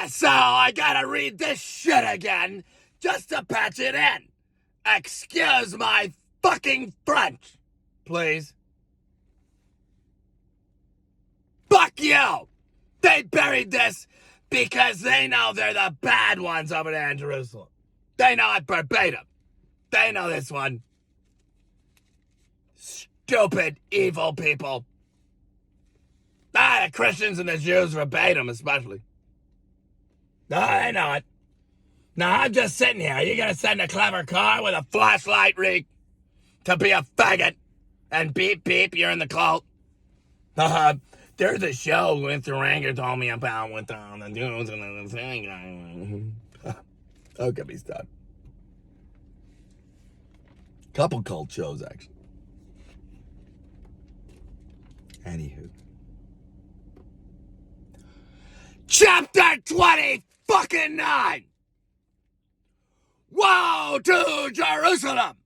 So I gotta read this shit again just to patch it in. Excuse my fucking French, please. Fuck you! They buried this because they know they're the bad ones over there in Jerusalem. They know it verbatim. They know this one. Stupid, evil people. The Christians and the Jews verbatim, especially. I know it. Now, I'm just sitting here. Are you going to send a clever car with a flashlight rig to be a faggot? And beep, beep, you're in the cult? There's a show Mr. Ranger told me about with the dudes and the thing. Don't get me started. Couple cult shows, actually. Anywho. Chapter 20 fucking 9. Woe to Jerusalem!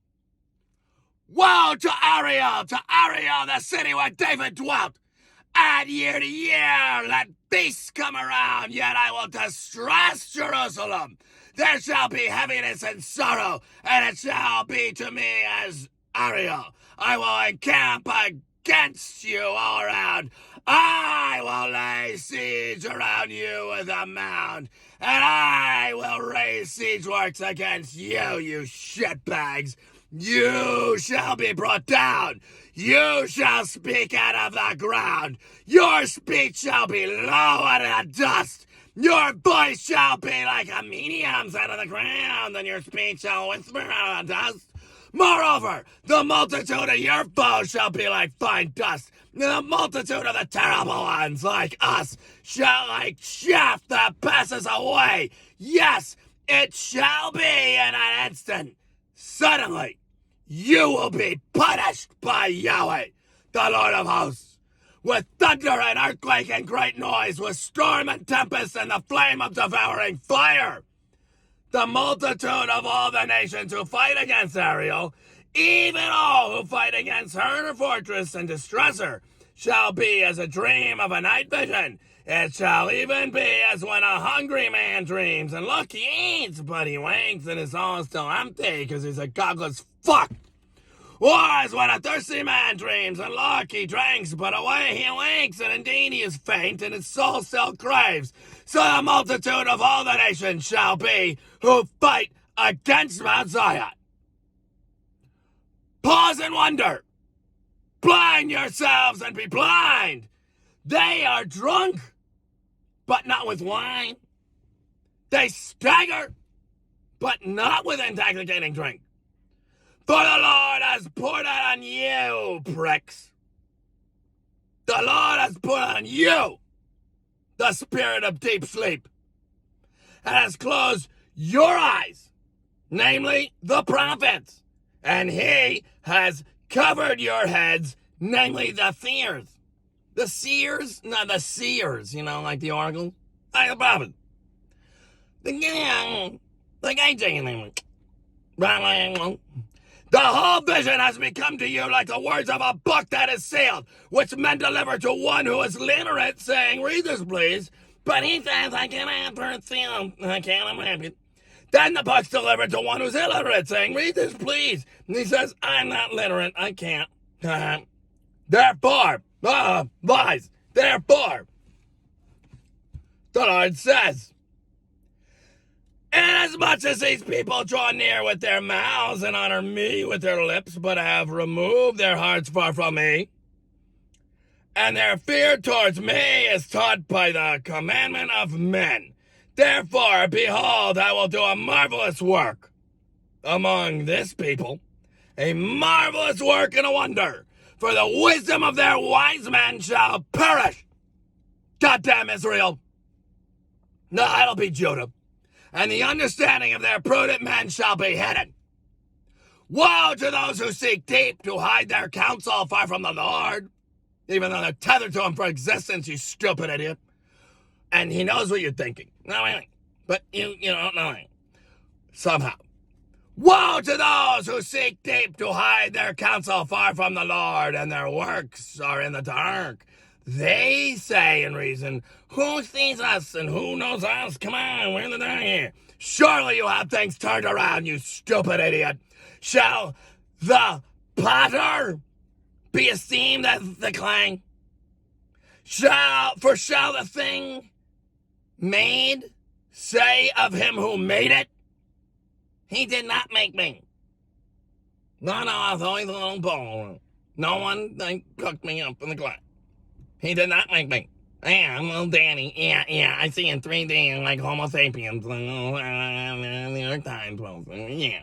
Woe to Ariel, the city where David dwelt! And year to year, let beasts come around, yet I will distress Jerusalem. There shall be heaviness and sorrow, and it shall be to me as Ariel. I will encamp against you all around. I will lay siege around you with a mound, and I will raise siege works against you, you shitbags. You shall be brought down. You shall speak out of the ground. Your speech shall be low in the dust. Your voice shall be like a medium's out of the ground, and your speech shall whisper out of the dust. Moreover, the multitude of your foes shall be like fine dust. The multitude of the terrible ones, like us, shall like chaff that passes away. Yes, it shall be in an instant. Suddenly, you will be punished by Yahweh, the Lord of hosts, with thunder and earthquake and great noise, with storm and tempest and the flame of devouring fire. The multitude of all the nations who fight against Ariel, even all who fight against her in her fortress and distress her, shall be as a dream of a night vision. It shall even be as when a hungry man dreams, and look, he eats, but he winks, and his soul is still empty, because he's a godless fuck. Or as when a thirsty man dreams, and look, he drinks, but away he winks, and indeed he is faint, and his soul still craves. So the multitude of all the nations shall be who fight against Mount Zion. Pause and wonder. Blind yourselves and be blind. They are drunk, but not with wine. They stagger, but not with intoxicating drink. For the Lord has poured out on you, pricks. The Lord has poured on you the spirit of deep sleep, and has closed your eyes, namely the prophets, and he has covered your heads, namely the seers. The seers? Not the seers, like the oracle. Like the prophet. The whole vision has become to you like the words of a book that is sealed, which men deliver to one who is literate, saying, read this, please. But he says, I cannot print sealed. I can't imagine it. Then the book's delivered to one who's illiterate, saying, read this, please. And he says, I'm not literate. I can't. Therefore, lies. Therefore, the Lord says, inasmuch as these people draw near with their mouths and honor me with their lips, but have removed their hearts far from me, and their fear towards me is taught by the commandment of men. Therefore, behold, I will do a marvelous work among this people, a marvelous work and a wonder, for the wisdom of their wise men shall perish. Goddamn Israel. No, it'll be Judah. And the understanding of their prudent men shall be hidden. Woe to those who seek deep to hide their counsel far from the Lord, even though they're tethered to him for existence, you stupid idiot. And he knows what you're thinking. No, really. But you don't know it. Somehow. Woe to those who seek deep to hide their counsel far from the Lord, and their works are in the dark. They say and reason, who sees us and who knows us? Come on, we're the down here. Surely you have things turned around, you stupid idiot. Shall the potter be esteemed as the clay? Shall the thing made say of him who made it, he did not make me. No, I was always a little ball. No one cooked me up in the clay. He did not make me. Yeah, I'm little Danny. Yeah, I see in 3D like Homo sapiens. New York Times. Yeah.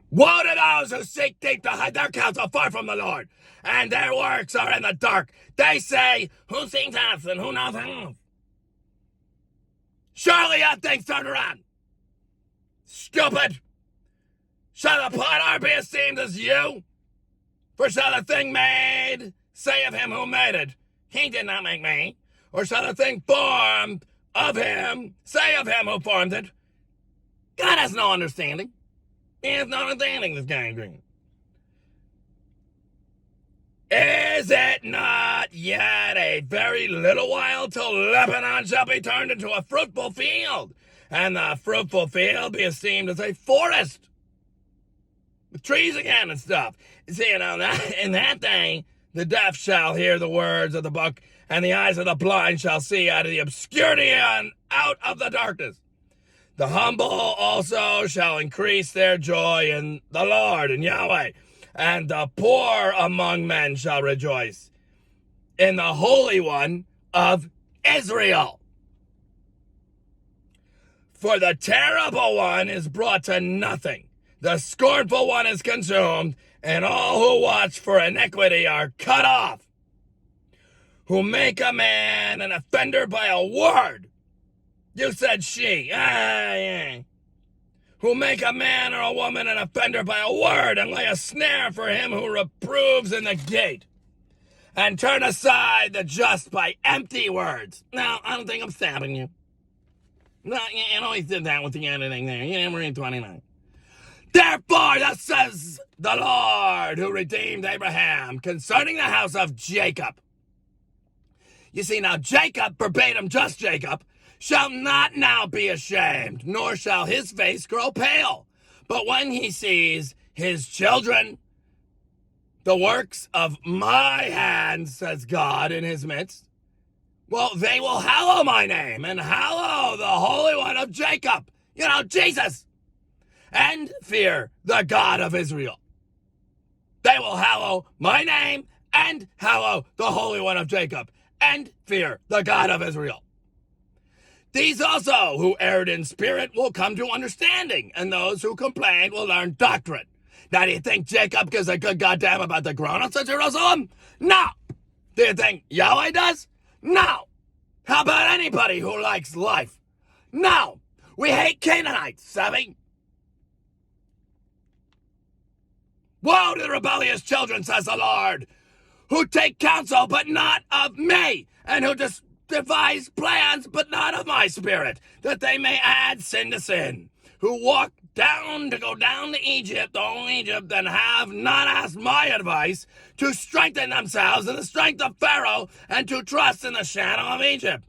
Woe to those who seek deep to hide their counsel far from the Lord, and their works are in the dark. They say, who sees us and who knows us? Surely that thing's turned around. Stupid. Shall the potter be esteemed as you? For shall the thing made say of him who made it, he did not make me? Or shall the thing formed of him say of him who formed it, God has no understanding. He has no understanding, this guy agreeing. Is it not yet a very little while till Lebanon shall be turned into a fruitful field, and the fruitful field be esteemed as a forest with trees again and stuff? See, in that day, the deaf shall hear the words of the book, and the eyes of the blind shall see out of the obscurity and out of the darkness. The humble also shall increase their joy in the Lord and Yahweh, and the poor among men shall rejoice in the Holy One of Israel. For the terrible one is brought to nothing, the scornful one is consumed, and all who watch for iniquity are cut off. Who make a man an offender by a word. You said she. Yeah. Who make a man or a woman an offender by a word, and lay a snare for him who reproves in the gate, and turn aside the just by empty words. Now, I don't think I'm stabbing you. No, you always did that with the editing there. You didn't read 29. Therefore, thus says the Lord, who redeemed Abraham, concerning the house of Jacob. You see, now Jacob, verbatim, just Jacob, shall not now be ashamed, nor shall his face grow pale. But when he sees his children, the works of my hands, says God in his midst, well, they will hallow my name and hallow the Holy One of Jacob, Jesus, and fear the God of Israel. They will hallow my name and hallow the Holy One of Jacob, and fear the God of Israel. These also who erred in spirit will come to understanding, and those who complain will learn doctrine. Now, do you think Jacob gives a good goddamn about the grown-ups of Jerusalem? No. Do you think Yahweh does? No. How about anybody who likes life? No. We hate Canaanites, savvy? Woe to the rebellious children, says the Lord, who take counsel but not of me, and who devise plans but not of my spirit, that they may add sin to sin, who walk down to go down to Egypt, and have not asked my advice to strengthen themselves in the strength of Pharaoh, and to trust in the shadow of Egypt.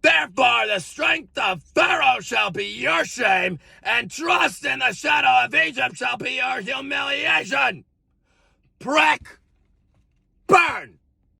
Therefore the strength of Pharaoh shall be your shame, and trust in the shadow of Egypt shall be your humiliation. Prick! Burn!